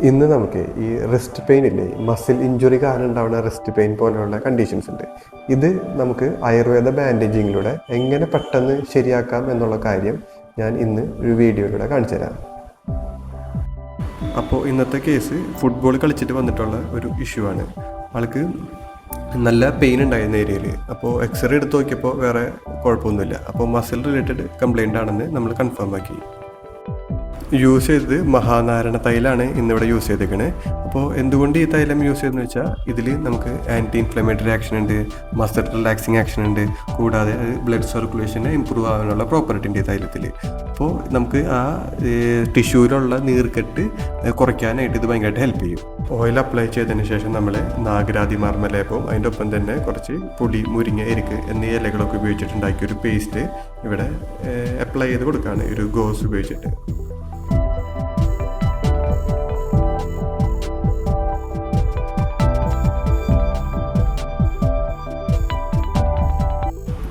ഇന്ന് നമുക്ക് ഈ റിസ്റ്റ് പെയിൻ ഇല്ലേ, മസിൽ ഇഞ്ചുറി കാരണം ഉണ്ടാവുന്ന റിസ്റ്റ് പെയിൻ പോലെയുള്ള കണ്ടീഷൻസ് ഉണ്ട്. ഇത് നമുക്ക് ആയുർവേദ ബാൻഡേജിങ്ങിലൂടെ എങ്ങനെ പെട്ടെന്ന് ശരിയാക്കാം എന്നുള്ള കാര്യം ഞാൻ ഇന്ന് ഒരു വീഡിയോയിലൂടെ കാണിച്ചു തരാം. അപ്പോൾ ഇന്നത്തെ കേസ് ഫുട്ബോൾ കളിച്ചിട്ട് വന്നിട്ടുള്ള ഒരു ഇഷ്യൂ ആണ്. ആൾക്ക് നല്ല പെയിൻ ഉണ്ടായിരുന്ന ഏരിയയിൽ. അപ്പോൾ എക്സ്റേ എടുത്ത് നോക്കിയപ്പോൾ വേറെ കുഴപ്പമൊന്നുമില്ല. അപ്പോൾ മസിൽ റിലേറ്റഡ് കംപ്ലയിൻ്റ് ആണെന്ന് നമ്മൾ കൺഫേം ആക്കി. യൂസ് ചെയ്തത് മഹാനാരായണ തൈലാണ് ഇന്നിവിടെ യൂസ് ചെയ്തേക്കണേ. അപ്പോൾ എന്തുകൊണ്ട് ഈ തൈലം യൂസ് ചെയ്തെന്ന് വെച്ചാൽ ഇതിൽ നമുക്ക് ആൻറ്റി ഇൻഫ്ലമേറ്ററി ആക്ഷൻ ഉണ്ട്, മസിൽ റിലാക്സിങ് ആക്ഷൻ ഉണ്ട്, കൂടാതെ ബ്ലഡ് സർക്കുലേഷനെ ഇമ്പ്രൂവ് ആവാനുള്ള പ്രോപ്പർട്ടി ഉണ്ട് ഈ തൈലത്തിൽ. അപ്പോൾ നമുക്ക് ആ ടിഷ്യൂവിലുള്ള നീർക്കെട്ട് കുറയ്ക്കാനായിട്ട് ഇത് ഭയങ്കരമായിട്ട് ഹെൽപ്പ് ചെയ്യും. ഓയിൽ അപ്ലൈ ചെയ്തതിന് ശേഷം നമ്മൾ നാഗരാതി മർമ്മലേപ്പവും അതിൻ്റെ ഒപ്പം തന്നെ കുറച്ച് പുളി, മുരിങ്ങ, എരിക്ക് എന്നീ ഇലകളൊക്കെ ഉപയോഗിച്ചിട്ടുണ്ടാക്കിയ ഒരു പേസ്റ്റ് ഇവിടെ അപ്ലൈ ചെയ്ത് കൊടുക്കുകയാണ് ഒരു ഗോസ് ഉപയോഗിച്ചിട്ട്.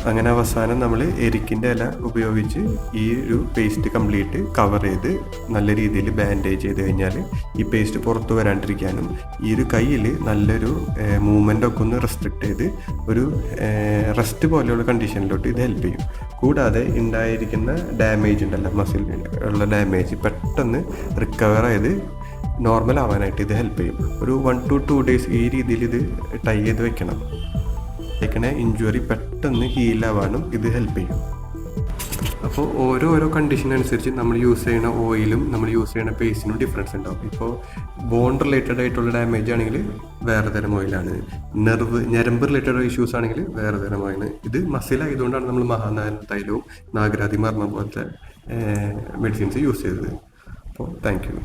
അങ്ങനെ അവസാനം നമ്മൾ എരിക്കിൻ്റെ ഇല ഉപയോഗിച്ച് ഈ ഒരു പേസ്റ്റ് കംപ്ലീറ്റ് കവർ ചെയ്ത് നല്ല രീതിയിൽ ബാൻഡേജ് ചെയ്ത് കഴിഞ്ഞാൽ ഈ പേസ്റ്റ് പുറത്ത് വരാണ്ടിരിക്കാനും ഈ ഒരു കയ്യിൽ നല്ലൊരു മൂവ്മെൻ്റ് ഒക്കെ ഒന്ന് റെസ്ട്രിക്റ്റ് ചെയ്ത് ഒരു റെസ്റ്റ് പോലെയുള്ള കണ്ടീഷനിലോട്ട് ഇത് ഹെൽപ്പ് ചെയ്യും. കൂടാതെ ഉണ്ടായിരിക്കുന്ന ഡാമേജ് ഉണ്ടല്ലോ, മസിൽ ഉള്ള ഡാമേജ് പെട്ടെന്ന് റിക്കവർ ചെയ്ത് നോർമൽ ആവാനായിട്ട് ഇത് ഹെൽപ്പ് ചെയ്യും. ഒരു 1 to 2 days ഈ രീതിയിൽ ഇത് ടൈ ചെയ്ത് വെക്കണം. ഇഞ്ചുറി പെട്ടെന്ന് ഹീലാവാനും ഇത് ഹെൽപ്പ് ചെയ്യും. അപ്പോൾ ഓരോ കണ്ടീഷൻ അനുസരിച്ച് നമ്മൾ യൂസ് ചെയ്യുന്ന ഓയിലും നമ്മൾ യൂസ് ചെയ്യുന്ന പേസ്റ്റിനും ഡിഫറൻസ് ഉണ്ടാവും. ഇപ്പോൾ ബോൺ റിലേറ്റഡ് ആയിട്ടുള്ള ഡാമേജ് ആണെങ്കിൽ വേറെ തരം ഓയിലാണ്, ഞരമ്പ് റിലേറ്റഡ് ഇഷ്യൂസ് ആണെങ്കിൽ വേറെ തരം ഓയിലാണ്. ഇത് മസിലായതുകൊണ്ടാണ് നമ്മൾ മഹാനാരായണ തൈലവും നാഗരാതി മർമ്മം പോലത്തെ മെഡിസിൻസ് യൂസ് ചെയ്തത്. അപ്പോൾ താങ്ക് യു.